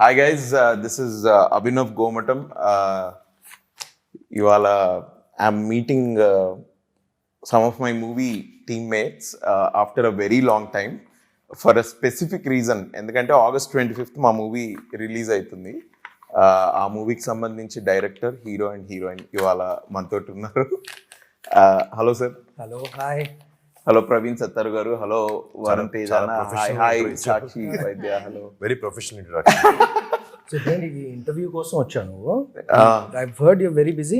Hi guys, this is Abhinav Gomatam. Ivala I'm meeting some of my movie teammates after a very long time for a specific reason. ఎందుకంటే August 25th మా movie release అవుతుంది. ఆ మూవీకి సంబంధించి director, hero and heroine ఇవాళ మనతో ఉన్నారు. Hello sir. Hello, hi. Hello Praveen Sattaru garu. Hello Varun Tej అన్న. Hi Sakshi Vaidya. Hello. Very professional introduction. So నేను ఈ ఇంటర్వ్యూ కోసం వచ్చాను. I heard you very busy.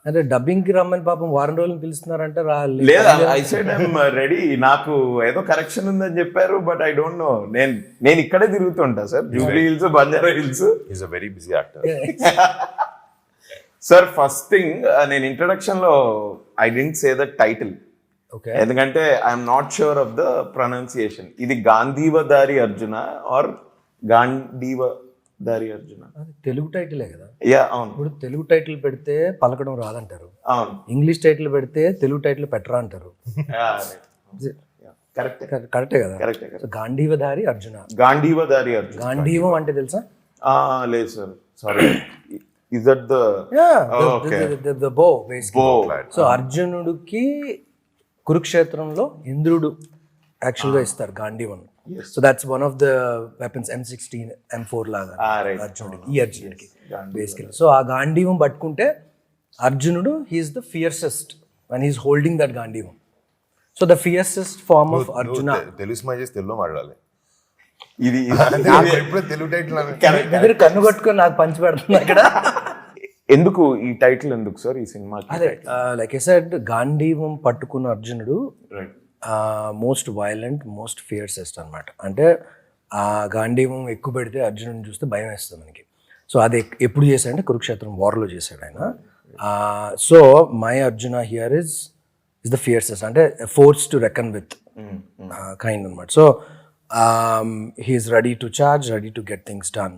అంటే డబ్బింగ్ కి రమ్మని పాపం వారం రోజులు పిలుస్తున్నారంటే లేదా? I said I'm ready. నాకు ఏదో కరెక్షన్ ఉందని చెప్పారు, బట్ ఐ డోంట్ నో. నేను ఇక్కడే తిరుగుతుంటా sir, Jubilee Hills, Banjara Hills. Is a very busy actor. Sir, first thing, నేను ఇంట్రడక్షన్ లో I didn't say the title. ఎందుకంటే I'm not sure of the pronunciation. ఇది గాంధీవధారి అర్జున ఆర్ గాంధీవధారి అర్జున? తెలుగు టైటిలే కదా. యా, అవును. ఇప్పుడు తెలుగు టైటిల్ పెడితే పలకడం రాదంటారు, అవును. ఇంగ్లీష్ టైటిల్ పెడితే తెలుగు టైటిల్ పెట్టరా అంటారు. కరెక్టే కదా. గాంధీవధారి అర్జున. గాంధీవధారి అర్జున. గాంధీవం అంటే తెలుసా? లేదు sir, sorry. Is that the the bow basically. So అర్జునుడికి కురుక్షేత్రంలో ఇంద్రుడు యాక్చువల్ గా ఇస్తారు గాంధీవం. So that's one of the weapons, M16 M4 లాగా అర్జునుడికి, ఈ అర్జునుడికి బేసికలీ. సో ఆ గాంధీవం పట్టుకుంటే అర్జునుడు he's the fiercest when he's holding that గాంధీవం. So the fiercest form of Arjuna. Telugu స్మైజెస్ తెలుగులో మాట్లాడాలి. ఇది తెలుగు టైటిల్ దగ్గర కన్ను కట్టుకొని నాకు పంచి పెడుతుంది అక్కడ. ఎందుకు ఈ టైటిల్ ఎందుకు సార్ ఈ సినిమా? అదే లైక్ ఐ సెడ్, గాంధీవం పట్టుకున్న అర్జునుడు మోస్ట్ వైలెంట్, మోస్ట్ ఫియర్సెస్ట్ అనమాట. అంటే ఆ గాంధీవం ఎక్కువ పెడితే అర్జునుడిని చూస్తే భయం వేస్తుంది మనకి. సో అది ఎప్పుడు చేశాడంటే కురుక్షేత్రం వార్లో చేశాడు ఆయన. So my Arjuna here is the fiercest, అంటే force to reckon with kind అనమాట. So he is ready to charge, ready to get things done.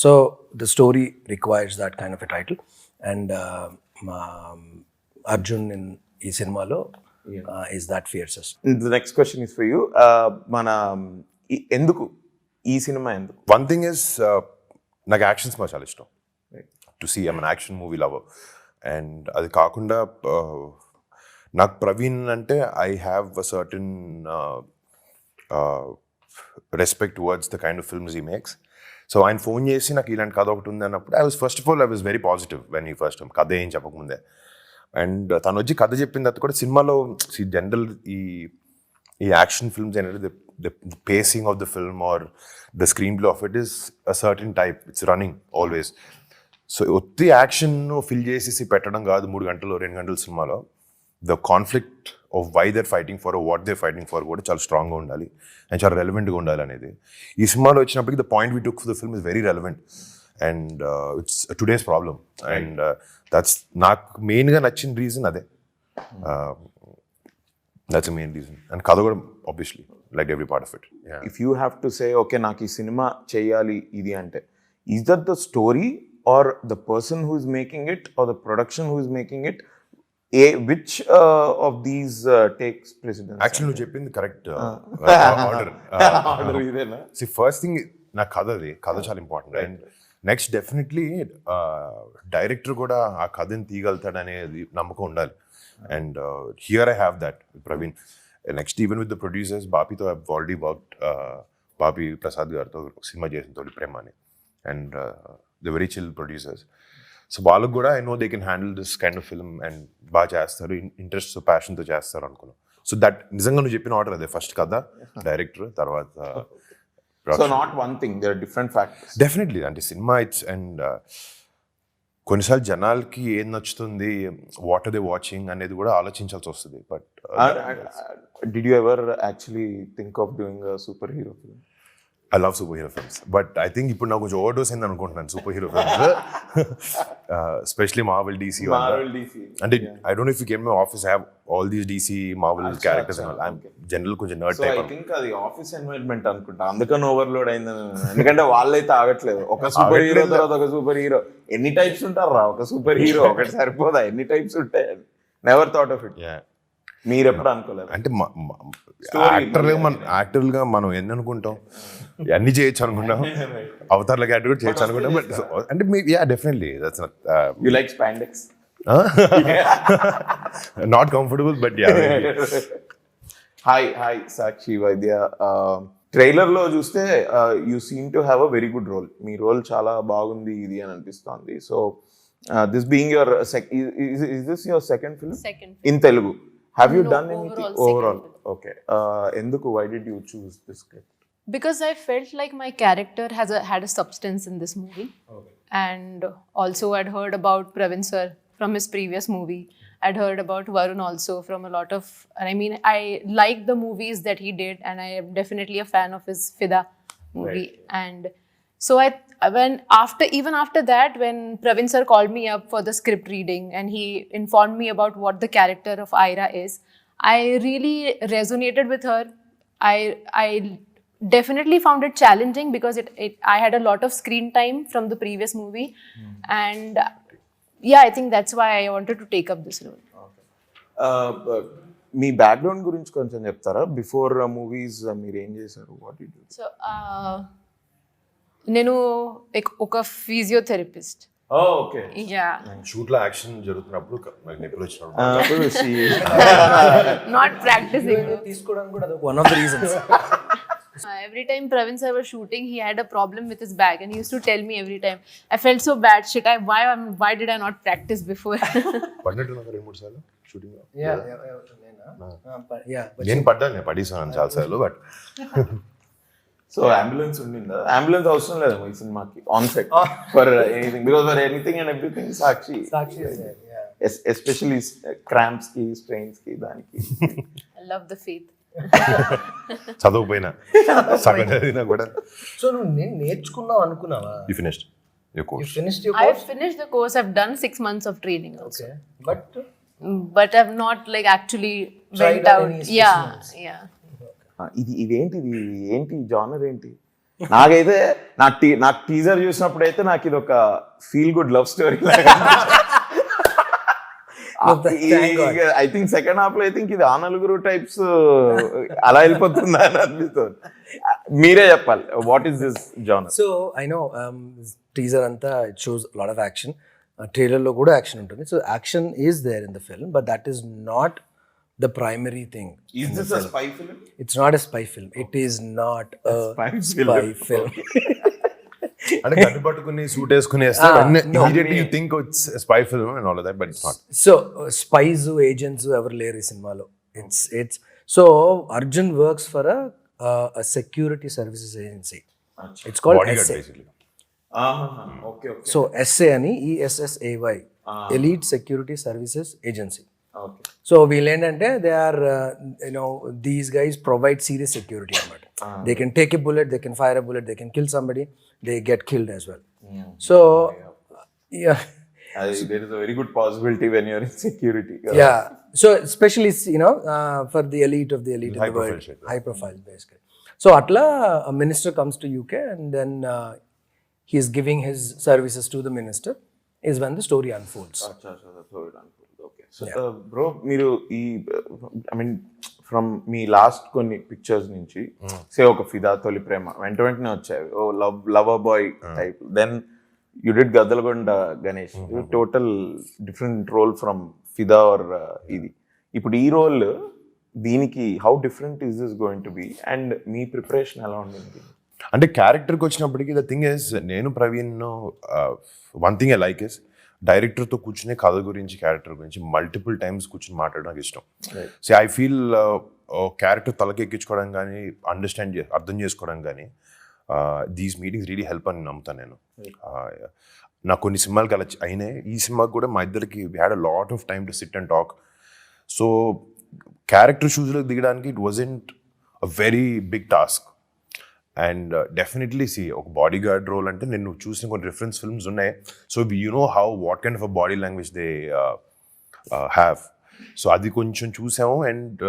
So the story requires that kind of a title, and Arjun in ee cinema lo is that fiercest. The next question is for you. Mana enduku ee cinema enduku? One thing is నాకు actions మా చాలా ఇష్టం. To see I'm an action movie lover. And అది కాకుండా నాకు ప్రవీణ్ అంటే I have a certain respect towards the kind of films he makes. So ఆయన phone చేసి నాకు ఇలాంటి కథ ఒకటి ఉంది అన్నప్పుడు I was very positive when he first కథ ఏం చెప్పకముందే. అండ్ తను వచ్చి కథ చెప్పిన తర్వాత కూడా సినిమాలో జనరల్ ఈ యాక్షన్ ఫిల్మ్స్ ఏంటంటే the pacing of the film or the screenplay of it is a certain type, it's running always. So ఒత్తి యాక్షన్ ఫిల్ చేసేసి పెట్టడం కాదు 3 గంటలు 2 గంటల సినిమాలో. The conflict of why they're fighting for, what they're fighting for కూడా చాలా స్ట్రాంగ్గా ఉండాలి అండ్ చాలా రెలవెంట్గా ఉండాలి అనేది. ఈ సినిమాలో వచ్చినప్పటికీ the point we took for the film is very relevant and it's today's problem. And that's నాకు మెయిన్గా నచ్చిన రీజన్ అదే. That's main reason. అండ్ కథ కూడా obviously like every part of it. If you have to say okay నాకు ఈ cinema చేయాలి ఇది అంటే, is that the story or the person who is making it or the production who is making it? Which of these takes precedence? Actually, నువ్వు చెప్పింది correct order. First thing నాకు కథ చాలా important. And next definitely director కూడా ఆ కథని తీయగలుగుతాడు అనేది నమ్మకం ఉండాలి. And here I have that Praveen. Next even with the producers, బాపీతో I have already worked. Bapi Prasad గారితో సినిమా చేసిన తోటి ప్రేమ అని. And the very chill producers. So వాళ్ళకు కూడా I know they can handle this kind of film and బాగా చేస్తారు, interest ప్యాషన్తో చేస్తారు అనుకున్నాను. సో దట్ నిజంగా నువ్వు చెప్పిన ఆర్డర్ అదే, ఫస్ట్ కథ, డైరెక్టర్, తర్వాత not one thing, there are different factors. Definitely అంటే సినిమా ఇట్స్ అండ్ కొన్నిసార్లు జనాలకి ఏం నచ్చుతుంది, వాట్ ఆర్ దే వాచింగ్ అనేది కూడా ఆలోచించాల్సి వస్తుంది. But did you ever actually think of doing a super hero film? I love superhero films, but I think ఇప్పుడు నాకు కొంచెం ఓవర్డోస్ అయింది అనుకుంటున్నాను super hero films, especially Marvel DC. అంటే I don't know if you came to my office, I have all these DC Marvel characters and all. I'm general కొంచెం nerd type. I think అది office environment అనుకుంటా, అందుకని overload అయింది. ఎందుకంటే వాళ్ళైతే ఆగట్లేదు, ఒక సూపర్ హీరో తర్వాత ఒక సూపర్ హీరో. ఎన్ని టైప్స్ ఉంటారు రా ఒక సూపర్ హీరో? ఒకటి సరిపోదా? ఎన్ని టైప్స్ ఉంటాయి? Never thought of it. మీరు ఎప్పుడు అనుకోలేదు? అంటే యాక్టర్గా మనం ఎన్ని అనుకుంటాం, అన్ని చేయొచ్చు అనుకుంటాం, అవతార్ల క్యారెక్టర్ కూడా చేయొచ్చు అనుకుంటాం. బట్ అంటే yeah definitely that's you like spandex? Not comfortable but yeah. Hi Sakshi Vaidya. Trailer లో చూస్తే you seem to have a very good role. మీ రోల్ చాలా బాగుంది ఇది అని అనిపిస్తోంది. So this being your is this your second film? Second. In Telugu. Have you No, done anything overall? Okay. Enduku, why did you choose this script? Because I felt like my character had a substance in this movie. Okay. And also I'd heard about Praveen sir from his previous movie. I'd heard about Varun also from a lot of, I mean, I like the movies that he did, and I am definitely a fan of his Fida movie. Right. And so even after that, when Praveen sir called me up for the script reading and he informed me about what the character of Ira is, I really resonated with her. I definitely found it challenging because I had a lot of screen time from the previous movie. And yeah, I think that's why I wanted to take up this role. Me background గురించి కొంచెం చెప్తారా? Before movies మీరు ఏం చేశారు? What you do? So నేను ఒక physiotherapist. Okay. Yeah, shoot లో action జరుగుతున్నప్పుడు నొప్పులు వచ్చినప్పుడు నాట్ ప్రాక్టీసింగ్. తీసుకోవడానికి కూడా one of the reasons. Every time Praveen sir was shooting, he had a problem with his back, and he used to tell me every time. I felt so bad. Shit, why did I not practice before? పడినట్టున్నారు 2-3 సార్లు shooting లో. Yeah. నేను పడ్డాను, పడేసాను చాలా సార్లు. But so ambulance ఉండిందా? Ambulance అవసరం లేదు ఈ సినిమాకి on set for anything, because for anything and everything Sakshi, especially cramps కి, స్ట్రెయిన్స్ కి, దానికి. I love the faith. చదవకపోయినా సగం చదివినా కూడా. సో నువ్వు నేను నేర్చుకున్నావు అనుకున్నావా? You finished your course? I've finished the course. I've done 6 months of training also. Okay. But I've not like actually Tried went out out. any Yeah, specimens? yeah. ఏంటి genre ఏంటి? నాకైతే నాకు టీజర్ చూసినప్పుడు అయితే నాకు ఇది ఒక ఫీల్ గుడ్ లవ్ స్టోరీ లాగా. ఐ థింక్ సెకండ్ హాఫ్ లో ఐ థింక్ ఇది ఆ నలుగురు టైప్స్ అలా వెళ్ళిపోతుందా అని అనిపిస్తుంది. మీరే చెప్పాలి, what is this genre? So I know teaser అంతా it shows lot of action. ట్రైలర్లో కూడా యాక్షన్ ఉంటుంది. So action is there in the film, but that is not the primary thing. Is this a spy film? It's not a spy film. It is not a spy film. అంటే gun పట్టుకుని suit వేసుకుని వేస్తే immediately you think it's a spy film and all of that, but it's not. So spies, agents ఎవరు లేరు ఈ సినిమాలో. It's so Arjun works for a security services agency. It's called Bodyguard SA. basically. Okay. So SA అని ESSAY, Elite Security Services Agency. Okay. So వీళ్ళు ఏంటంటే they are these guys provide serious security అనమాట. They can take a bullet, they can fire a bullet, they can kill somebody, they get killed as well. So there is a very good possibility when you're in security. So especially for the elite of the elite in the world, high profile basically. So అట్లా minister comes to UK and then he is giving his services to the minister is when the story unfolds. Bro, మీరు ఈ I mean from మీ last కొన్ని pictures నుంచి say ఒక ఫిదా, తొలి ప్రేమ వెంటనే వచ్చాయి, ఓ lover boy type. Then you did Gaddalakonda Ganesh, total different role from Fidaa or ఇది. ఇప్పుడు ఈ రోల్ దీనికి how different is this going to be, and మీ ప్రిపరేషన్ ఎలా ఉండింది? అంటే క్యారెక్టర్కి వచ్చినప్పటికీ ద థింగ్ ఇస్, నేను Praveen one thing I like is డైరెక్టర్తో కూర్చునే కథ గురించి, క్యారెక్టర్ గురించి మల్టిపుల్ టైమ్స్ కూర్చుని మాట్లాడడం నాకు ఇష్టం. సో ఐ ఫీల్ క్యారెక్టర్ తలకెక్కించుకోవడం కానీ, అర్థం చేసుకోవడం కానీ, దీస్ మీటింగ్స్ రియలీ హెల్ప్ అని నమ్ముతాను నేను. నాకు కొన్ని సినిమాలకి అలా అయినాయి. ఈ సినిమాకి కూడా మా ఇద్దరికి we had a lot of time to sit and talk. So character షూస్లో దిగడానికి it wasn't a very big task. And definitely ఒక బాడీ గార్డ్ రోల్ అంటే నేను చూసిన కొన్ని రిఫరెన్స్ ఫిల్మ్స్ ఉన్నాయి. So you know what kind of a body language they have. So అది కొంచెం చూసాము. అండ్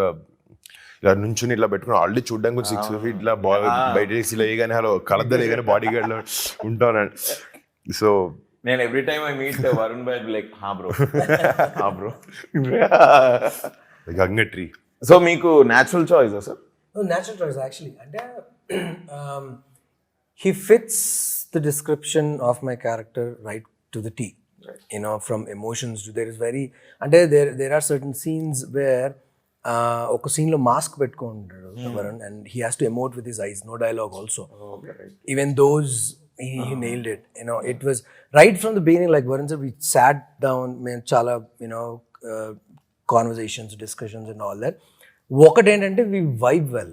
ఇలా నుంచుని ఇట్లా పెట్టుకుని ఆల్రెడీ చూడడానికి 6 feet ఇట్లా బయట ఇలా వేయగానే హలో కలద్దలు వేయగానే బాడీ గార్డ్లో ఉంటాను. సో నేను every time I meet Varun Bhai like హా బ్రో. గంగట్రీ. సో మీకు natural choice sir? Natural choice actually. And he fits the description of my character right to the T. Right. You know, from emotions to there is very, and there are certain scenes where ఒక scene లో mask పెట్టుకుంటాడు Varun, and he has to emote with his eyes, no dialogue also. Okay, right. Even those he nailed it. You know, it was right from the beginning, like Varun said, we sat down, మేము చాలా conversations, discussions and all that. ఒకటి ఏంటంటే we vibe well.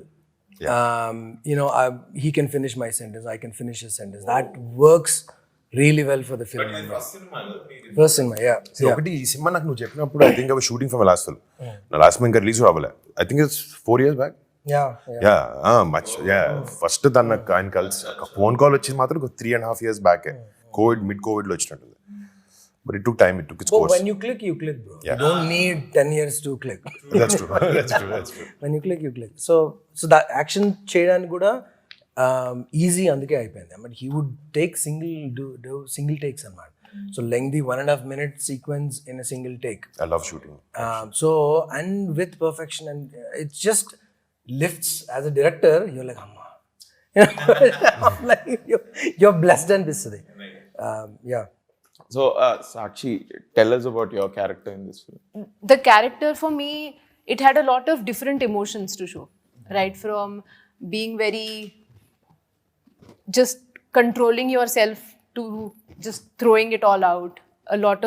He can finish my sentence, I can finish his sentence. That works really well for the film. First cinema, yeah. ఒకటి ఈ cinema నాకు నువ్వు చెప్పినప్పుడు I think I was shooting for my last film. నా last film ఇంకా release అవ్వలే. I think it's 4 years back. First ఆయన కలిసి ఫోన్ కాల్ వచ్చింది మాత్రం 3.5 years బ్యాక్. మిడ్ కోవిడ్ లో వచ్చినట్టుంది. But it took time, it took its course. When you click, bro. Yeah. You don't need 10 years to click. That's true. That's true. When you click. So that action cheyadaniki kuda easy అందుకే అయిపోయింది. But he would take single takes అన్నమాట. So lengthy 1.5 minute sequence in a single take. I love shooting. And with perfection, and it just lifts. As a director, you're like, amma. Like you're blessed and this today. Yeah. So, Sakshi, tell us about your character in this film. The character for me, it had a lot of different emotions to show, right? From being very just controlling yourself to just throwing it all out. A lot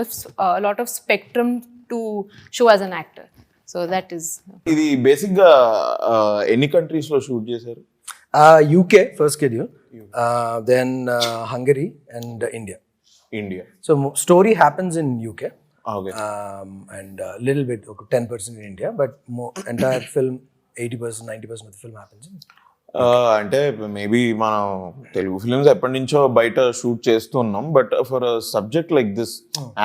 of spectrum to show as an actor. So that is. ఇది basic గా ఎన్ని countries లో shoot చేశారు? UK first schedule, then Hungary and India. So story happens in UK. Okay. And a little bit, 10% in India, but entire film, 80%, 90% of the film happens in. అంటే maybe మనం Telugu films ఎప్పటి నుంచో బయట shoot చేస్తున్నాం, but for subject like this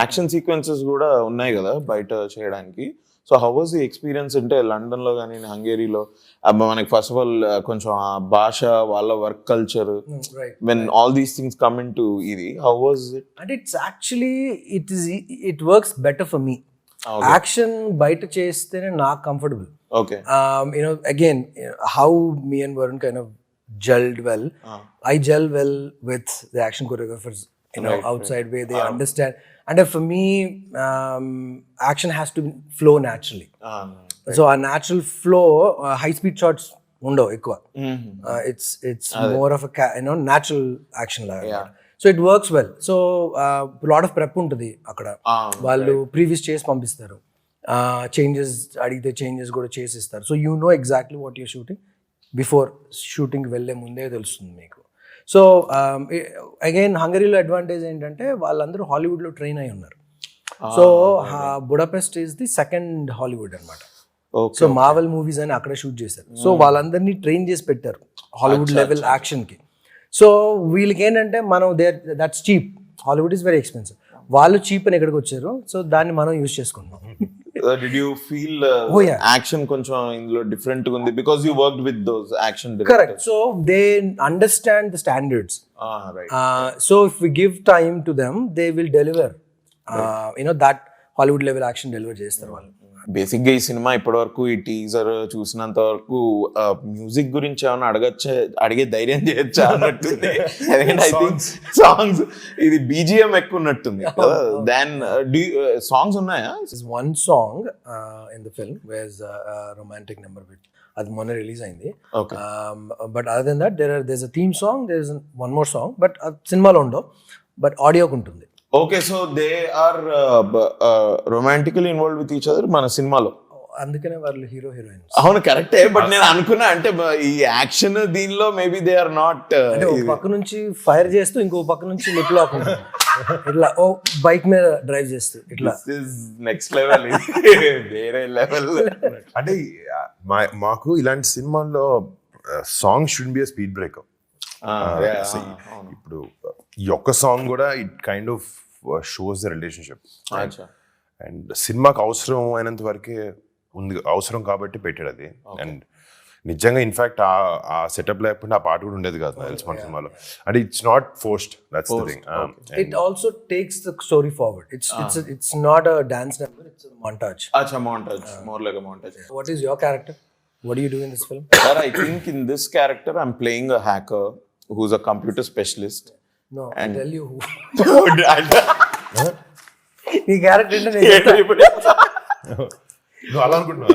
action sequences కూడా ఉన్నాయి కదా బయట చేయడానికి. So how was the experience? అంటే లండన్లో కానీ హంగేరీలో మనకి ఫస్ట్ ఆఫ్ ఆల్ కొంచెం ఆ భాష, వాళ్ళ work culture, when all these things come in to ఇది, how was it? And it's actually it works better for me. Action బయట చేస్తేనే నాకు comfortable. Okay. Again, how me and Varun kind of gelled well. I gel well with the action choreographers, outside where they understand. And for me, action has to flow naturally. So a natural flow, high-speed shots undo ekkuva. It's more of a natural action laga. Yeah. So it works well. So a lot of prep untadi akkada. Vallu previous chase pampistaru. Changes అడిగితే changes కూడా చేసిస్తారు. So you know exactly what you're shooting before shooting వెళ్ళే ముందే తెలుస్తుంది మీకు. So again హంగరీలో advantage ఏంటంటే వాళ్ళందరూ హాలీవుడ్లో ట్రైన్ అయి ఉన్నారు. So Budapest is the second Hollywood అనమాట. సో మార్వెల్ మూవీస్ అని అక్కడ షూట్ చేశారు. సో వాళ్ళందరినీ ట్రైన్ చేసి పెట్టారు హాలీవుడ్ లెవెల్ యాక్షన్కి. సో వీళ్ళకి ఏంటంటే మనం that's cheap. Hollywood is very expensive. వాళ్ళు చీప్ అని ఎక్కడికి వచ్చారు. సో దాన్ని మనం యూజ్ చేసుకుంటాం. Did you feel action కొంచెం ఇందులో డిఫరెంట్ గా ఉంది because you worked with those action directors? Correct. So they understand the standards. Right. So if we give time to them, they will deliver. That Hollywood level action deliver చేస్తారు వాళ్ళు. Basic గా ఈ cinema ఇప్పటి వరకు ఈ teaser చూసినంత వరకు music గురించి ఏమైనా అడిగే ధైర్యం చేయొచ్చా అన్నట్టుంది. ఎందుకంటే ఐ థింక్ సాంగ్స్ ఇది బీజిఎం ఎక్కువ ఉన్నట్టుంది. దెన్ సాంగ్స్ ఉన్నాయా? One song in the film where romantic number with అది మొన్న రిలీజ్ అయింది. But other than that there is a theme song, there is one more song, but సినిమాలో ఉండవు, but ఆడియోకి ఉంటుంది. Okay, so they are romantically involved with each other మన సినిమాలో. అందుకనే వాళ్ళు హీరో హీరోయిన్స్. అవును, కరెక్టే. బట్ నేను అనుకున్నా అంటే ఈ యాక్షన్ దీనిలో మేబీ దే ఆర్ నాట్. ఒక పక్క నుంచి ఫైర్ చేస్తూ ఇంకో పక్క నుంచి లిప్ లాక్ ఇట్లా బైక్ మీద డ్రైవ్ చేస్తూ ఇట్లా నెక్స్ట్ లెవెల్, వేరే లెవెల్. అంటే మాకు ఇలాంటి సినిమాల్లో song should be a speed breaker. ఇప్పుడు ఈ ఒక్క సాంగ్ కూడా it kind of shows the relationship. And సినిమాకి అవసరం అయినంత వరకే ఉంది, అవసరం కాబట్టి పెట్టాడు అది. అండ్ నిజంగా ఇన్ఫాక్ట్ ఆ సెటప్ లేకపోతే ఆ పాట కూడా ఉండేది కాదు నాకు తెలిసి మన సినిమాలో. అంటే it's not forced, that's the thing. It also takes the story forward. It's not a dance number, it's a montage. Acha montage, more like a montage. What is your character? What do you do in this film? Sir, I think in this character I'm playing a hacker who's a computer specialist. No, And- I'll tell you who. నీ character నువ్వు అలా అనుకుంటున్నావు?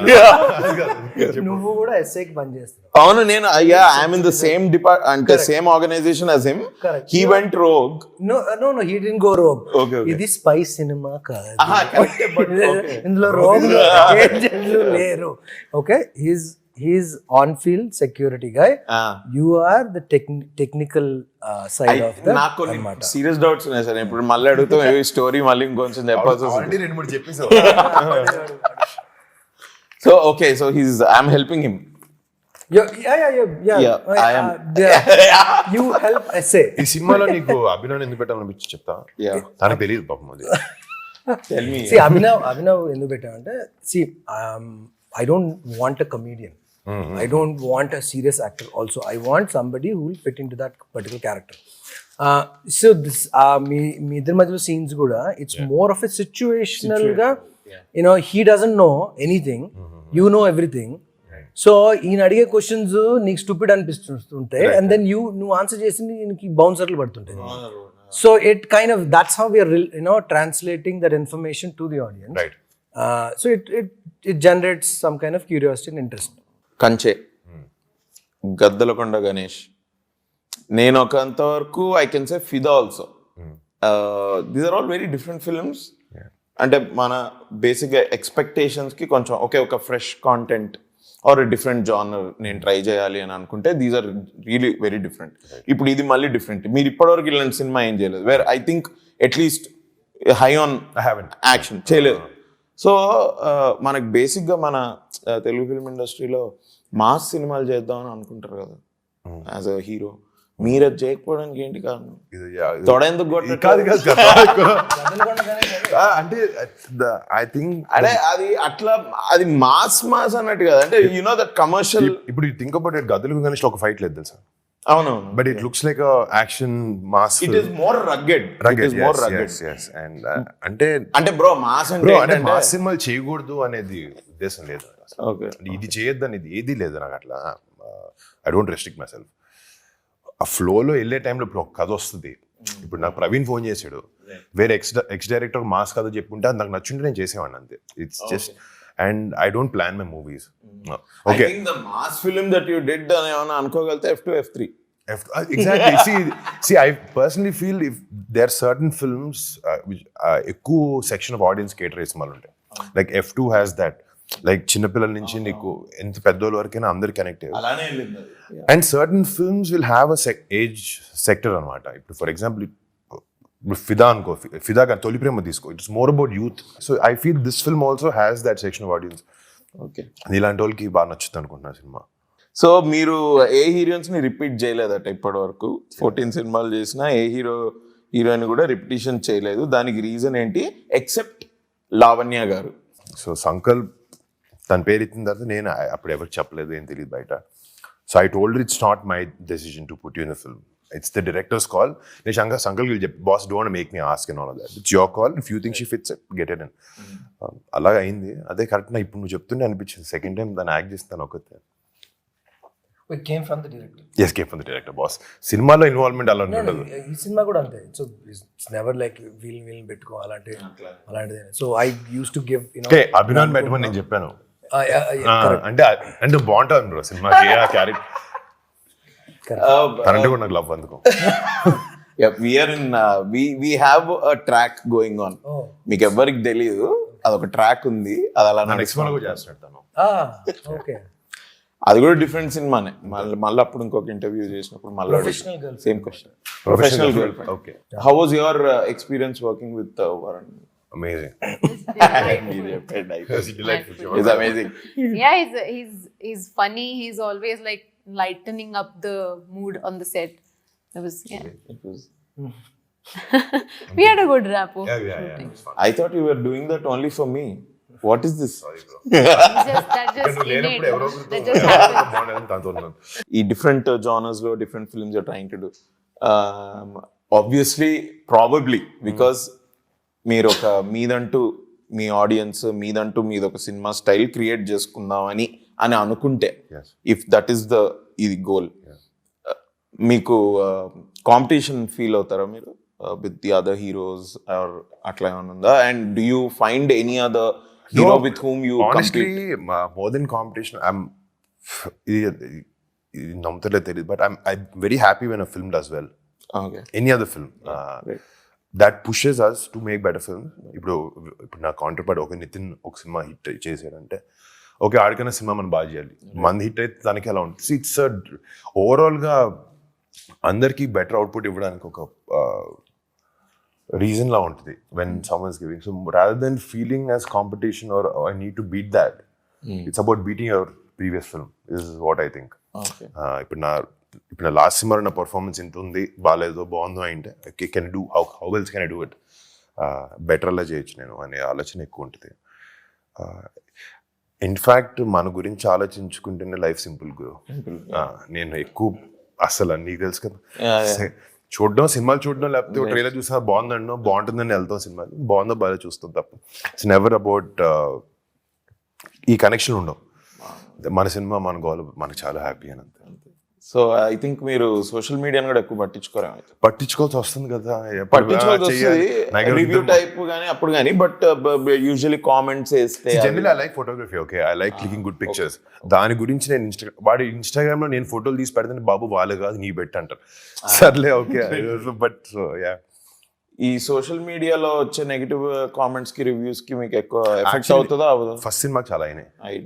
నువ్వు కూడా ఎస్ఐకి పని చేస్తున్నావు. అవును, నేను ఐఎమ్ ఇన్ ద సేమ్ అంటే same organization as him. Correct. He went rogue. No, he didn't go rogue. Okay. ఇది స్పై సినిమా కాదు. Correct, but okay. ఇందులో రోగ్ ఏజెంట్లు లేరు. Okay, he's on field security guy. You are the technical side of the నాకు కొన్ని అన్నమాట. Serious doubts ఉన్నాయి sir. ఇప్పుడు మళ్ళీ అడుగుతాం స్టోరీ మళ్ళీ ఇంకొంచెం చెప్పాల్సి వస్తుంది. ఆల్రెడీ 2-3 చెప్పేసావు. So okay, so I'm helping him. Yeah, I am. You help essay. ఈ సినిమాలో నీకు అభినవ్ ఎందుకు పెట్టాలనిపించి చెప్తా. Yeah. తనకు తెలియదు పాపం అది. Tell me. See, అభినవ్ ఎందుకు పెట్టామంటే, see, I don't want a comedian. I don't want a serious actor also. I want somebody who will fit into that particular character. So this మీ ఇద్దరి మధ్యలో సీన్స్ కూడా it's more of a situational గా, you know, he doesn't know anything, you know everything. So ఈయన అడిగే questions నీకు stupid అనిపిస్తుంటాయి, and then నువ్వు answer చేసింది ఈయనకి బౌన్సర్లు పడుతుంటాయి. So it kind of that's how we're translating that information to the audience. Right. So it generates some kind of curiosity and interest. Kanche, Gaddalakonda Ganesh, నేను ఒకంతవరకు I can say Fidaa also. These are all very different films. అంటే మన బేసిక్గా ఎక్స్పెక్టేషన్స్కి కొంచెం ఒక fresh content or different genre నేను try చేయాలి అని అనుకుంటే these are really very different. ఇప్పుడు ఇది మళ్ళీ డిఫరెంట్. మీరు ఇప్పటివరకు ఇలాంటి సినిమా ఏం చేయలేదు where I think at least high on action చేయలేదు. సో మనకు బేసిక్గా మన తెలుగు ఫిల్మ్ ఇండస్ట్రీలో మాస్ సినిమాలు చేద్దామని అనుకుంటారు కదా యాజ్ అ హీరో. మీరు అది చేయకపోవడానికి ఏంటి కారణం? తొడ ఎందుకు కాదు అంటే ఐ థింక్ అదే అది అట్లా అది మాస్ అన్నట్టు కదా. అంటే యు నో దట్ కమర్షియల్. ఇప్పుడు థింక్ అబౌట్ ఇట్, గదులు గణేష్ ఒక ఫైట్ లేదు తెలుసా? అవునవును. But it looks like action mass. It is more rugged. And అంటే బ్రో మాస్ అంటే మాస్ సినిమాలు చేయకూడదు అనేది ఉద్దేశం లేదు. ఓకే, ఇది చేయొద్దు అనేది ఏది లేదు నాకు అట్లా. I don't restrict my self. ఆ ఫ్లోలో వెళ్ళే టైంలో ఇప్పుడు ఒక కథ వస్తుంది. ఇప్పుడు నాకు ప్రవీణ్ ఫోన్ చేశాడు, వేరే ఎక్స్ డైరెక్టర్ మాస్ కథ చెప్పుకుంటే అది నాకు నచ్చుంటే నేను చేసేవాడిని అంతే. It's just and I don't plan my movies. Okay, the mass film that you did అని ఏమైనా అనుకోగలితే F2 F3. Exactly. See, I personally feel if there are certain films which ఎక్కువ సెక్షన్ ఆఫ్ ఆడియన్స్ కేటర్ చేసే వాళ్ళు ఉంటాయి. Like F2 has that. Like చిన్నపిల్లల నుంచి నీకు ఎంత పెద్దోళ్ళ వరకైనా అందరు కనెక్ట్ అయ్యారు. And certain films will have a age sector అనమాట. ఇప్పుడు ఫర్ ఎగ్జాంపుల్ ఫిదా అనుకో, ఫిదా కానీ తొలి ప్రేమ తీసుకో, it's more about youth. So I feel this film also has that section of audience. Okay, ఇలాంటి వాళ్ళకి బాగా నచ్చుతుంది అనుకుంటున్నా సినిమా. సో మీరు ఏ హీరోయిన్స్ ని రిపీట్ చేయలేదట ఇప్పటి వరకు? 14 సినిమాలు చేసినా ఏ హీరోయిన్ కూడా రిపిటేషన్ చేయలేదు. దానికి రీజన్ ఏంటి ఎక్సెప్ట్ లావణ్య గారు? సో సంకల్ప్ తన పేరు ఎత్తిన తర్వాత నేను అప్పుడు ఎవరికి చెప్పలేదు, ఏం తెలియదు బయట. So I told it's not my decision to put you in the film, it's the directors call. నేను సంకల్కి చెప్పి boss don't make me ask and all of that, it's your call, if you think she fits it get it. And అలాగ అయింది. అదే correct. నా ఇప్పుడు నువ్వు చెప్తుంటే అనిపించింది సెకండ్ టైం దాన్ని యాక్ట్ చేస్తాను ఒకతే. It came from the director. Yes, came from the director, boss. సినిమాలో ఇన్వాల్వ్మెంట్ అలా ఉండదు. ఈ సినిమా కూడా అంతే. సో ఇట్స్ నెవర్ లైక్ వీల్ పెట్టుకో అలాంటిది. So I use to give Abhinav పెట్టమని నేను చెప్పాను. అంటే బాగుంటుంది బ్రో సినిమా క్యారెక్టర్. తనంటే కూడా నాకు లవ్ అందుకో. we have a track going on. మీకు ఎవరికి తెలియదు, అదొక ట్రాక్ ఉంది. అది అలా నెక్స్ట్ కూడా చేస్తాను. ఓకే, అది కూడా డిఫరెంట్ సినిమానే. మళ్ళీ అప్పుడు ఇంకొక ఇంటర్వ్యూ చేసినప్పుడు మళ్ళీ same question. Professional girl friend. Okay, how was your experience working with Varun? Amazing. It's amazing. Yeah, he's funny. He's always like lightening up the mood on the set. It was we had a good rapport. Yeah, it was fun. I thought you were doing that only for me. What is this? That just innate. That just happens. ఈ different genres లో different films are trying to do. Obviously probably because మీరు ఒక మీదంటూ మీ audience మీదంటూ మీద ఒక cinema style create చేసుకుందామని అని అనుకుంటే, if that is the ఇది గోల్, మీకు కాంపిటీషన్ ఫీల్ అవుతారా మీరు with the other heroes or అట్లా ఏమైనా ఉందా? And do you find any other hero with whom you honestly compete? more than competition, I'm నమ్ముతలే తెలియదు, but I'm very happy when a film does well. Okay. Any other film Right. that pushes us to make better films. ఇప్పుడు నా కాంట్రపార్ట్ ఒక నితిన్ ఒక cinema hit చేసాడంటే okay ఆడికైనా cinema మనం బాగా చేయాలి, మంది hit అయితే దానికి ఎలా ఉంటుంది. ఇట్స్ ఓవరాల్గా అందరికీ బెటర్ అవుట్పుట్ ఇవ్వడానికి ఒక రీజన్ లా ఉంటుంది when someone is giving. So rather than feeling as competition or I need to beat that, it's about beating your previous film is what I think. ఇప్పుడు నా లాస్ట్ సినిమా నా performance ఇంత ఉంది, బాగాలేదో బాగుందో అంటే can do how wells can I do it, better అలా చేయొచ్చు నేను అనే ఆలోచన ఎక్కువ ఉంటుంది. ఇన్ఫ్యాక్ట్ మన గురించి ఆలోచించుకుంటేనే లైఫ్ సింపుల్ గురు. నేను ఎక్కువ అసలు నీకు తెలుసు కదా, చూడడం సినిమాలు చూడడం లేకపోతే ట్రైలర్ చూసా బాగుందన్నో బాగుంటుందని వెళ్తాం, సినిమాలు బాగుందో బాగా చూస్తాం తప్ప ఇట్స్ నెవర్ అబౌట్ ఈ కనెక్షన్ ఉండవు. మన సినిమా మన గోల్ మనకు చాలా హ్యాపీ అని అంతే. సో ఐ థింక్ మీరు సోషల్ మీడియాని కూడా ఎక్కువ పట్టించుకోరా? పట్టించుకోవాల్సి వస్తుంది కదా, పట్టించుకోవాల్సి వస్తుంది రివ్యూ టైప్ కానీ అప్పుడు కానీ, బట్ యూజువల్లీ కామెంట్స్ వేస్తే generally I like photography, okay I like clicking good pictures. దాని గురించి నేను వాడి ఇన్స్టాగ్రామ్ లో నేను ఫోటోలు తీసి పెడితే బాబు వాళ్ళు కాదు నీ బెట్ అంటారు. సర్లే ఓకే, బట్ సో యా ఈ సోషల్ మీడియాలో వచ్చే నెగిటివ్ కామెంట్స్ కి రివ్యూస్ కి మీకు ఎక్కువ ఎఫెక్ట్ అవుతుందా? అవ్వదు. ఫస్ట్ సినిమాకి చాలా అయినాయి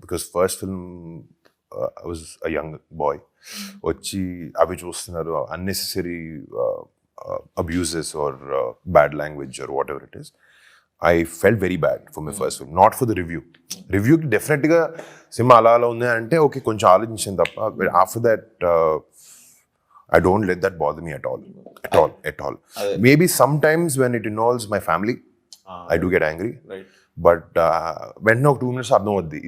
because first film I was a young boy, వచ్చి అవి చూస్తున్నారు unnecessary abuses or bad language or whatever it is. I felt very bad for my first film, not for the రివ్యూకి డెఫినెట్గా సినిమా అలా అలా ఉంది అంటే ఓకే కొంచెం ఆలోచించాను తప్ప, after that I don't let that bother me at all. Maybe sometimes when it involves my family, I do get angry. Right. But when no 2 minutes అర్థం అవుద్ది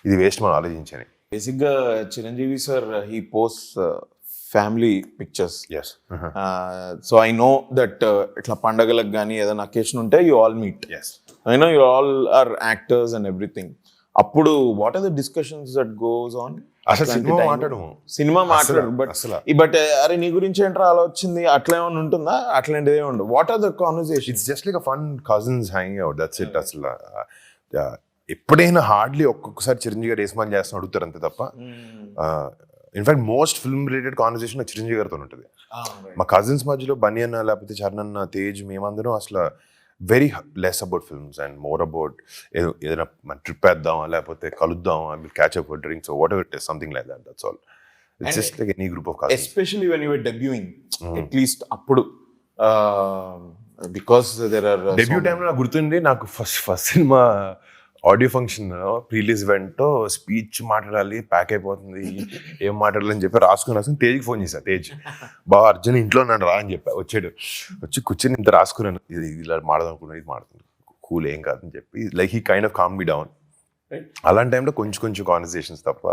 ఇది వేస్ట్ మనం ఆలోచించని. బేసిక్గా Chiranjeevi sir he post family pictures. Yes. So I know that ఇట్లా పండగలకు కానీ ఏదైనా అకేషన్ ఉంటే you all meet. Yes. I know you all are actors and everything. అప్పుడు what are the discussions that goes on? అసలు సినిమా మాట్లాడు but అరే నీ గురించి ఏంట్రా అలా వచ్చింది అట్లా ఏమైనా ఉంటుందా? అట్లాంటిది ఏమి ఉండదు. What are the conversation? It's just like a fun cousins hanging out, that's it. అసలు ఎప్పుడైనా హార్డ్లీ ఒక్కొక్కసారి చిరంజీవి గారు ఏసుమని చేస్తున్నా అడుగుతారు అంతే తప్ప. In fact most film related conversation నాకు చిరంజీవి గారితో ఉంటుంది. మా కజిన్స్ మధ్యలో బన్నీ అన్న లేకపోతే చరణ్ అన్న తేజ్ మేమందరం అసలు very less about films and more about ఏదైనా మన ట్రిప్ వేద్దామా లేకపోతే కలుద్దాం, I will catch up for drinks what ever it is, something like that, that's all. It's just like any group of cousins. Especially when you were debuting at least అప్పుడు, because there are debut టైంలో నాకు గుర్తుండి నాకు first cinema audio function release event speech మాట్లాడాలి, pack అయిపోతుంది ఏం మాట్లాడాలని చెప్పి రాసుకుని తేజ్కి ఫోన్ చేశా. తేజ్ బాగా అర్జున్ ఇంట్లో నన్ను రా అని చెప్పా. వచ్చాడు, వచ్చి కూర్చొని ఇంత రాసుకున్నాను, ఇది ఇలా మాడదనుకున్నాను, ఇది మాడుతుంది కూల్ ఏం కాదని చెప్పి like he kind of calm me down. అలాంటి టైంలో కొంచెం కాన్వర్సేషన్స్ తప్ప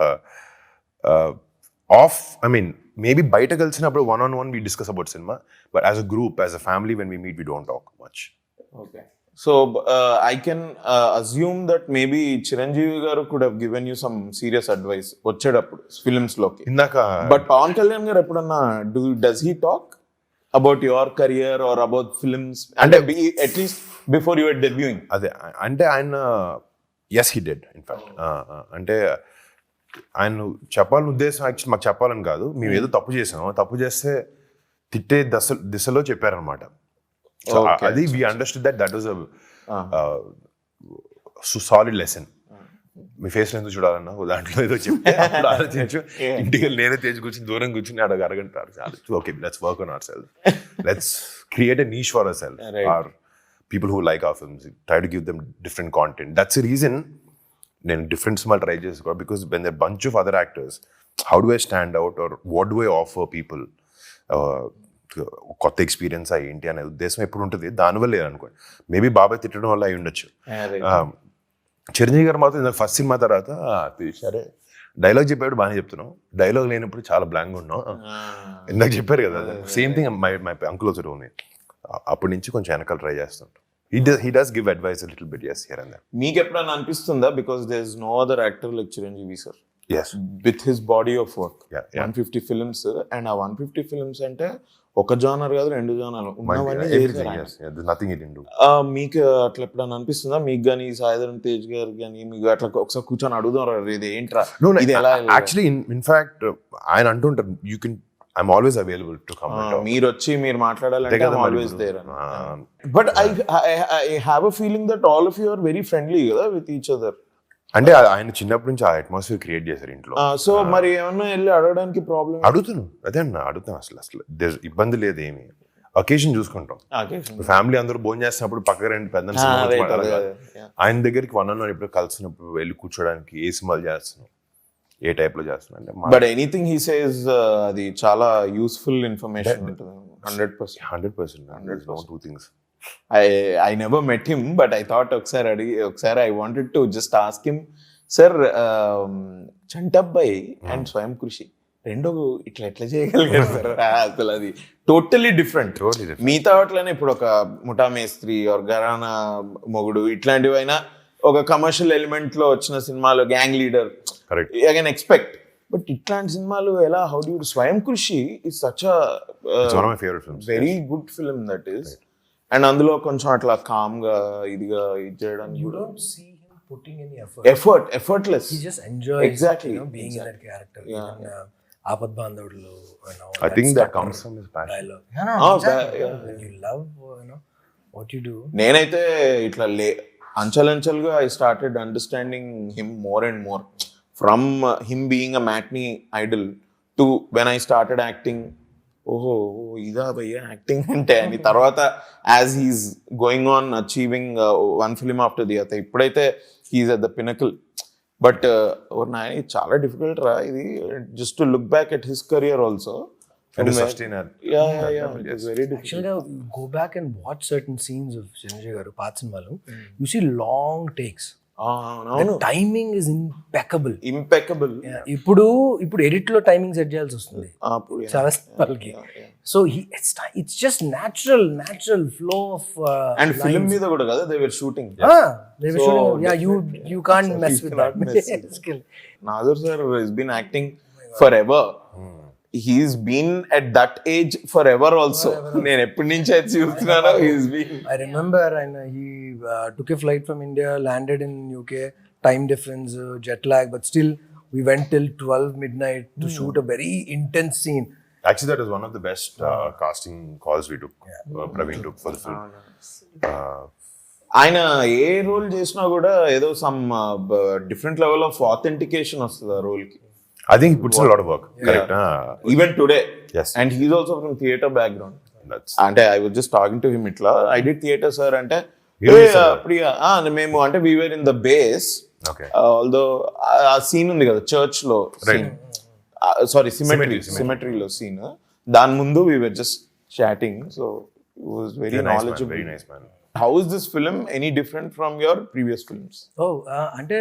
మేబీ బయట కలిసినప్పుడు 1-on-1 we discuss about cinema, but as a group, as a family, when we meet, we don't talk much. Okay. So I can assume that maybe Chiranjeevi garu could have given you some serious advice వచ్చేటప్పుడు films లోకి. But Pawan Kalyan గారు ఎప్పుడన్నా does he talk about your career or about films అంటే at least before you were debuting? అదే అంటే ఆయన yes he did in fact. అంటే ఆయన చెప్పాలని ఉద్దేశం యాక్చువల్లీ మాకు చెప్పాలని కాదు, మేము ఏదో తప్పు చేస్తే తిట్టే దిశలో చెప్పారనమాట. So అది we understood that was a solid lesson. Me face ఎందుకు చూడాలన్నా దాంట్లో ఏదో చెప్తే అప్పుడు ఆలోచించు. ఇంటికి నేనే తేజ్ కూర్చుని దూరం కూర్చుని అరగంట okay let's work on our self, let's create a niche for our self, or people who like our films, try to give them different content. That's the reason నేను డిఫరెంట్ సినిమా ట్రై చేసుకో, because when there bunch of other actors, how do I stand out or what do I offer people? కొత్త experience ఏంటి అనే ఉద్దేశం ఎప్పుడు ఉంటుంది, దానివల్ల లేదనుకోండి. మేబీ బాబాయ్ తిట్టడం వల్ల అయి ఉండొచ్చు. చిరంజీవి గారు మాత్రం ఫస్ట్ సినిమా తర్వాత సరే డైలాగ్ చెప్పాడు బాగానే చెప్తున్నావు, డైలాగ్ లేనప్పుడు చాలా బ్లాంక్గా ఉన్నావు, ఇందాక చెప్పారు కదా same thing my uncle also told me. అప్పటి నుంచి కొంచెం వెనకాల ట్రై చేస్తుంటాం. He does give advice a little bit, yes, here and there. మీకు ఎప్పుడైనా అనిపిస్తుందా, because there is no other actor like Chiranjeevi sir Yes. with his body of work, Yeah. 150 films, and ఆ 150 films అంటే ఒక genre కాదు, 2 జానర్లు ఉన్నవన్నీ Everything, చేశారు. yes. Yeah, there's nothing he didn't do. మీకు అట్లా ఎప్పుడైనా అనిపిస్తుందా, మీకు కానీ సాయిధరం తేజ్ గారు కానీ మీకు అట్లా ఒకసారి కూర్చొని అడుగుదాం, ఇది ఏంట్రా, No, ఇది ఎలా actually, in fact, ఆయన అంటుంటారు, I'm always available to come and talk. మీరు వచ్చి మీరు మాట్లాడాలంటే కదా I'm మరి always ఇప్పుడు. there. But I have a feeling that all of you are very friendly కదా with each other. అంటే ఆయన చిన్నప్పటి నుంచి ఆ అట్మాస్ఫియర్ క్రియేట్ చేశారు ఇంట్లో. సో మరి ఏమన్నా వెళ్ళి అడగడానికి ప్రాబ్లం? అడుగుతాను, అదే అన్న అడుగుతాను. అసలు ఇబ్బంది లేదు ఏమి. అకేషన్ చూసుకుంటాం. ఫ్యామిలీ అందరూ భోజనం చేస్తున్నప్పుడు పక్కన రెండు పెద్ద ఆయన దగ్గరికి 1-on-1 ఎప్పుడు కలిసినప్పుడు వెళ్ళి కూర్చోడానికి, ఏ సినిమాలు చేస్తున్నాం, ఏ టైప్ లో చేస్తున్నాం అంటే. బట్ ఎనీథింగ్ హీ సేస్ అది చాలా యూస్ఫుల్ ఇన్ఫర్మేషన్ ఉంటుంది. 100%. No two things. I never met him, but I thought ఒకసారి I wanted to just ask him, sir, Chantabbai and స్వయం కృషి రెండు ఎట్లా చేయగలిగారు సార్? అసలు అది టోటలీ డిఫరెంట్. మిగతా వాటిలోనే ఇప్పుడు ఒక ముఠా మేస్త్రి ఆర్ గరానా మొగుడు ఇట్లాంటివి అయినా ఒక కమర్షియల్ ఎలిమెంట్ లో వచ్చిన సినిమాలో gang leader I can expect. But ఇట్లాంటి సినిమాలు ఎలా, హౌ డు స్వయం కృషి is such very good film that is. And అందులో కొంచెం అట్లా కామ్ గా ఇదిగా ఇది చేయడానికి effortless. He just enjoys exactly being in that character. ఆపద్ బాంధవుడులో I think that comes from his passion. dialogue. When you love what you do. నేనైతే ఇట్లా అంచెలంచెలుగా I started understanding him more and more, from him being a matinee idol to when I started acting. ఓహో ఇదా భయ్యా acting అంటే అని. తర్వాత as he's going on achieving one film after the other, ఇప్పుడైతే he's at the pinnacle. But చాలా difficult రా ఇది, just to look back at his career also. And sustain it. It's very difficult. Actually, go back and watch certain scenes of Chiranjeevi garu పాత సినిమాలు, you see long takes. The timing is impeccable. ఇప్పుడు edit లో timing set చేయాల్సి వస్తుంది చాలా సినిమాలకి. So it's just natural flow of and film మీద కూడా కదా they were shooting. Yeah, you can't mess with that skill. Nazar sir has been acting forever. He's been at that age forever also. నేను ఎప్పటి నుంచి అయితే చూస్తున్నానో he's been. I remember he took a flight from India, landed in UK, time difference, jet lag, but still we went till 12 midnight to shoot a very intense scene. Actually, that is one of the best casting calls we took. Praveen took for the film. ఆయన ఏ role చేసినా కూడా ఏదో some different level of authentication వస్తుంది ఆ role కి. I think he puts in a lot of work. Correct. Even today. Yes. And he's also from theatre background. అంటే I was just talking to him ఇట్లా, I did theatre sir అంటే మేము అంటే we were in the base. Okay. Although ఆ scene ఉంది కదా church లో scene, sorry సిమెట్రీలో scene, దాని ముందు we were just chatting, so it was very knowledgeable. Very nice man. How is this film any different from your previous films? అంటే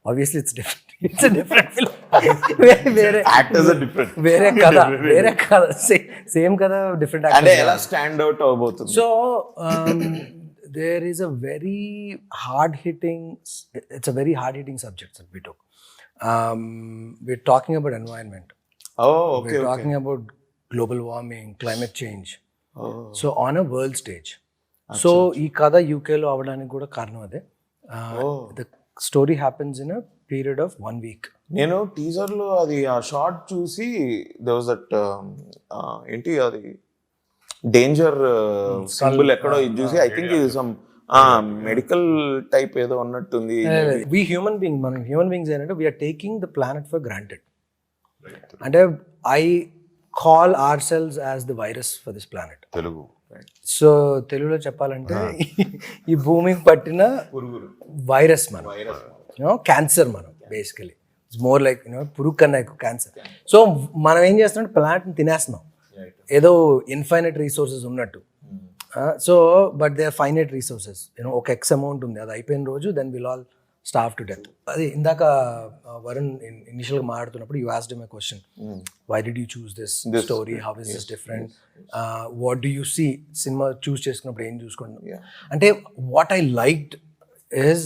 obviously it's different. It's a different film. Actors are different. వేరే కథ same కథ different అంటే ఎలా stand out అవబోతుంది? So there is a very hard hitting subject that we took. We're talking about environment. Okay. We're talking about global warming, climate change. So on a world stage. So ఈ కథ UK లో అవడానికి కూడా కారణం అదే. The story happens in a period of 1 week. నేను teaser లో అది ఆ షార్ట్ చూసి there was that ఏంటి అది డేంజర్ సింబల్ ఎక్కడో ఇది చూసి I think ఇది some మెడికల్ టైప్ ఏదో ఉన్నట్టుంది. We human beings ఏంటంటే we are taking the planet for granted. అంటే I call ourselves as the virus for this planet. Telugu. So తెలుగులో చెప్పాలంటే ఈ భూమికి పట్టిన వైరస్ మనం, క్యాన్సర్ మనం బేసికలీ. ఇట్స్ మోర్ లైక్ పురుగు కన్నా ఎక్కువ క్యాన్సర్. సో మనం ఏం చేస్తున్నాం, ప్లాంట్ని తినేస్తున్నాం. ఏదో ఇన్ఫైనైట్ రీసోర్సెస్ ఉన్నట్టు. So but they are finite resources, ఒక ఎక్స్ అమౌంట్ ఉంది, అది అయిపోయిన రోజు then will all starve to death. అది ఇందాక వరుణ్ ఇనిషియల్గా మాట్లాడుతున్నప్పుడు you asked him a question, why did you choose this story, how is this different, what do you see, cinema choose చేసుకున్నప్పుడు ఏం చూసుకుంటాం అంటే వాట్ ఐ లైక్డ్ ఈజ్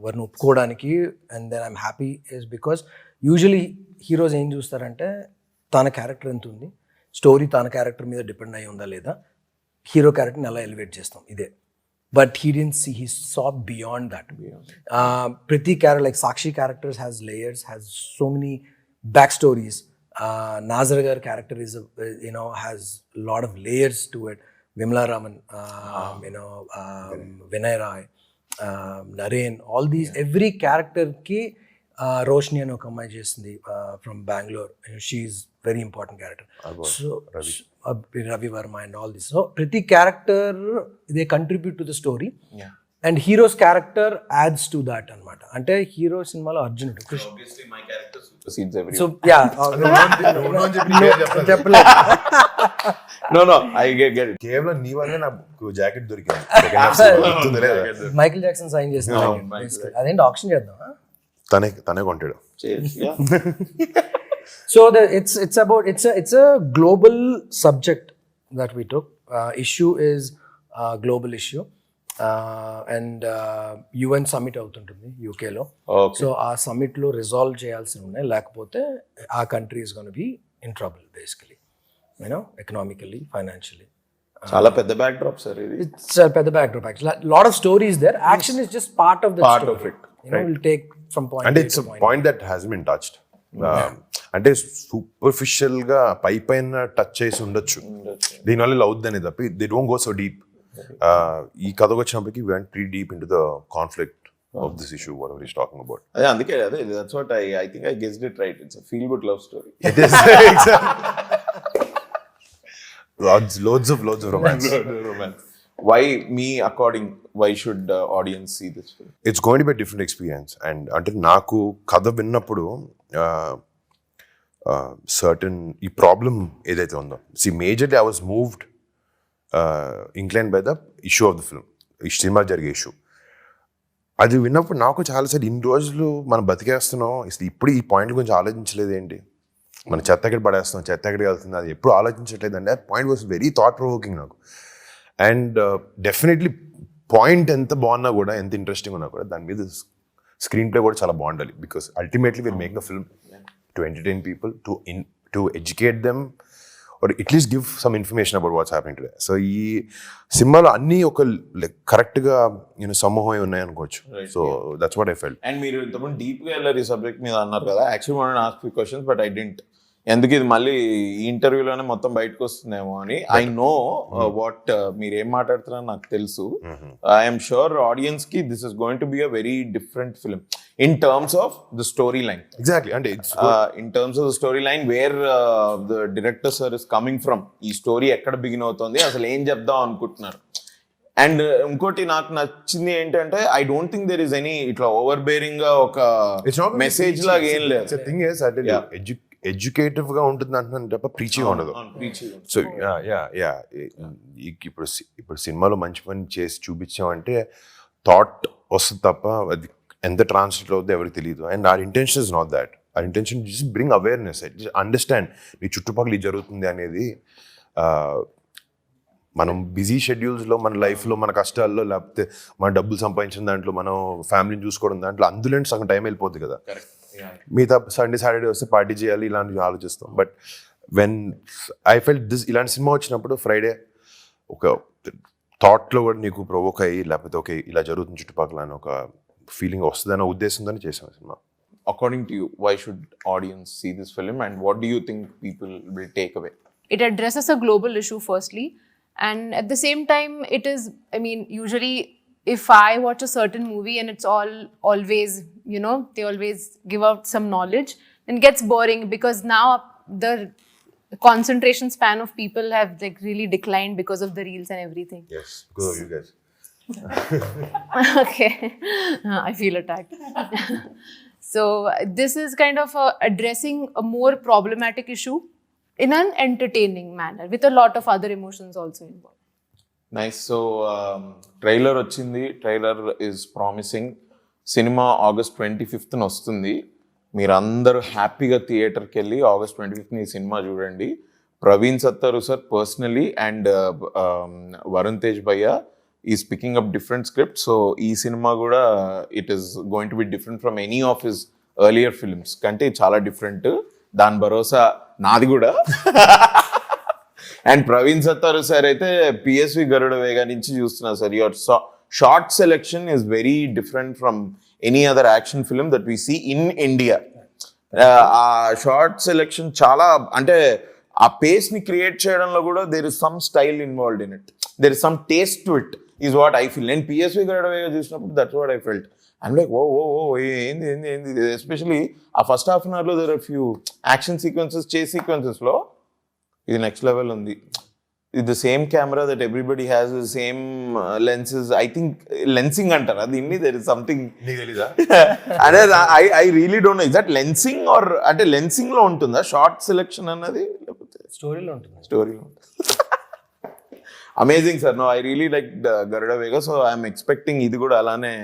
వారిని ఒప్పుకోవడానికి and then I'm happy is because usually heroes ఏం చూస్తారంటే తన character ఎంత ఉంది, స్టోరీ తన క్యారెక్టర్ మీద డిపెండ్ అయి ఉందా లేదా, హీరో క్యారెక్టర్ని ఎలా ఎలివేట్ చేస్తాం ఇదే. But he didn't see, he saw beyond that. ప్రతి character like Sakshi characters has layers, has so many back stories. Nassar గారి character is has lot of layers to it. Vimala Raman, Vinay Rai, Naren, all these every క్యారెక్టర్కి రోష్ని అని ఒక అమ్మాయి చేస్తుంది from Bengaluru, she's very important character. So Ravi Varma and all this. So ప్రతి character they contribute to the story and heroes character ads to that అనమాట. అంటే hero సినిమాలో అర్జునుడు సో యా చెప్పలేదు. కేవలం నీ వల్లే నాకు జాకెట్ దొరికింది. మైకిల్ జాక్సన్ సైన్ చేసిన అదేంటి ఆప్షన్ చేద్దాం, తనే కొంటాడు. So it's about it's a global subject that we took. Issue is global issue, and UN summit అవుతుంటుంది UK లో. So ఆ summit లో resolve చేయాల్సి ఉన్నాయి, లేకపోతే ఆ country is going to be in trouble basically, economically, financially. చాలా పెద్ద బ్యాక్ డ్రాప్ సార్ ఇది. It's a పెద్ద backdrop actually. Lot of stories there. Action is just part of the Part story. of it. We'll take from point అంటే A it's to point point that has been touched. అంటే superficial గా పైన touch చేసి ఉండొచ్చు, దీనివల్ల ఇలా అవుద్దని తప్పి they don't go so deep. ఈ కథకు వచ్చినప్పటికి we went pretty deep into the conflict of this issue, whatever he's talking about. అదే అందుకే that's what I think I guessed it right. It's a feel good love story. It is loads of romance. Why me according, why should audience see this film? It's going to be a different experience. And అంటే నాకు కథ విన్నప్పుడు certain ఈ problem ఏదైతే ఉందో, majorly I was moved inclined by the issue of the film, ఈ సినిమా జరిగే ఇష్యూ. అది విన్నప్పుడు నాకు చాలాసార్లు ఇన్ని రోజులు మనం బతికేస్తున్నాం, ఇప్పుడు ఈ పాయింట్ గురించి ఆలోచించలేదు ఏంటి, మన చెత్త ఎక్కడ పడేస్తున్నాం, చెత్త ఎక్కడికి వెళ్తుంది, అది ఎప్పుడు ఆలోచించట్లేదు అంటే point was very thought provoking నాకు. అండ్ డెఫినెట్లీ పాయింట్ ఎంత బాగున్నా కూడా, ఎంత ఇంట్రెస్టింగ్ ఉన్నా కూడా దాని మీద స్క్రీన్ ప్లే కూడా చాలా బాగుండాలి. Because ultimately will make the film to entertain people, to educate them, or at least give some information about what's happening today. So ఈ సినిమాలో అన్నీ ఒక కరెక్ట్గా సమూహం ఉన్నాయి అనుకోవచ్చు. So that's what I felt. And మీరు ఇంతకుముందు డీప్గా వెళ్ళారు ఈ సబ్జెక్ట్ మీద అన్నారు కదా, actually want to ask few questions but I didn't, ఎందుకు ఇది మళ్ళీ ఈ ఇంటర్వ్యూలోనే మొత్తం బయటకు వస్తుందేమో అని. ఐ నో వాట్ మీరు ఏం మాట్లాడుతున్నారో నాకు తెలుసు. ఐఎమ్ షూర్ ఆడియన్స్ కి this is going to be a very different film in terms of the story line. Exactly, అంటే in terms of the story line where the director sir is coming from, ఈ story ఎక్కడ begin అవుతుంది, అసలు ఏం చెప్దాం అనుకుంటున్నారు. And ఇంకోటి నాకు నచ్చింది ఏంటంటే I don't think there is any ఇట్లా ఓవర్ బేరింగ్ గా ఒక మెసేజ్ లాగా ఏం లేదు. ఎడ్యుకేటివ్ గా ఉంటుంది అంటున్నాను తప్ప ప్రీచింగ్ ఉండదు. సో ఇప్పుడు సినిమాలో మంచి పని చేసి చూపించామంటే థాట్ వస్తుంది తప్ప అది ఎంత ట్రాన్స్లేట్ అవుతుందో ఎవరికి తెలియదు. And our intention is not that. Our intention just bring awareness, understand నీ చుట్టుపక్కల ఇది జరుగుతుంది అనేది. మనం బిజీ షెడ్యూల్స్లో, మన లైఫ్లో, మన కష్టాల్లో, లేకపోతే మన డబ్బులు సంపాదించిన దాంట్లో, మనం ఫ్యామిలీని చూసుకోవడం దాంట్లో, అందులో సగం టైం వెళ్ళిపోతుంది కదా. మిగతా సండే సాటర్డే వస్తే పార్టీ చేయాలి ఇలాంటివి ఆలోచిస్తాం. But when I felt this, ఇలాంటి సినిమా వచ్చినప్పుడు ఫ్రైడే ఒక థాట్లో కూడా నీకు ప్రొవోక్ అయ్యి, లేకపోతే ఓకే ఇలా జరుగుతుంది చుట్టుపక్కల అని ఒక ఫీలింగ్ వస్తుందనే ఉద్దేశంతోనే చేసాం cinema. According to you, why should audience see this film and what do you think people will take away? It addresses a global issue firstly, and at the same time it is, I mean, usually if I watch a certain movie and it's always, they always give out some knowledge, and gets boring because now the concentration span of people have like really declined because of the reels and everything. Yes, because of you guys. Okay. I feel attacked. So this is kind of addressing a more problematic issue in an entertaining manner with a lot of other emotions also involved. Nice. So trailer వచ్చింది, trailer is promising. సినిమా August 25th వస్తుంది. మీరందరూ హ్యాపీగా థియేటర్కి వెళ్ళి August 25th ఈ సినిమా చూడండి. Praveen Sattaru sir personally and Varun Tej భయ్య is picking up different script. So ఈ సినిమా కూడా it is going to be different from any of his earlier films కంటే చాలా డిఫరెంట్. దాని భరోసా నాది కూడా. అండ్ ప్రవీణ్ సత్తారు సార్ అయితే పిఎస్వి గరుడ వేగ నుంచి చూస్తున్నా sir. Your shot selection is very different from any other action film that we see in India. ఆ షార్ట్ సెలెక్షన్ చాలా అంటే ఆ పేస్ ని క్రియేట్ చేయడంలో కూడా there is some style involved in it, there is some taste to it is what I feel. నేను పిఎస్వి గరుడ వేగ చూసినప్పుడు that's what I felt. And like ఓ ఓ ఓ ఏంది ఏంది ఏంది. ఎస్పెషలీ ఆ ఫస్ట్ హాఫ్ అన్ అవర్లో there are few action sequences, chase సీక్వెన్సెస్లో ఇది నెక్స్ట్ లెవెల్ ఉంది. ఇది the same camera that everybody has, the same lenses. I think lensing అంటారు అది ఇన్ని. దెర్ ఇస్ సంథింగ్ తెలీదా? అదే I really don't know. Is that lensing or అంటే లెన్సింగ్ లో ఉంటుందా షార్ట్ సెలెక్షన్ అన్నది, లేకపోతే స్టోరీలో ఉంటుంది? స్టోరీలో ఉంటుంది. Amazing sir. No I really like Garuda Vega. So I'm expecting ఇది కూడా అలానే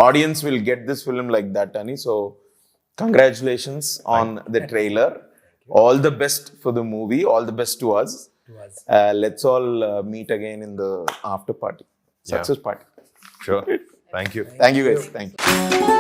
audience will get this film like that అని. So congratulations on the trailer. All the best for the movie. All the best to us. Let's all meet again in the after party, success party. Sure. Thank you. Thank you guys. Thank you.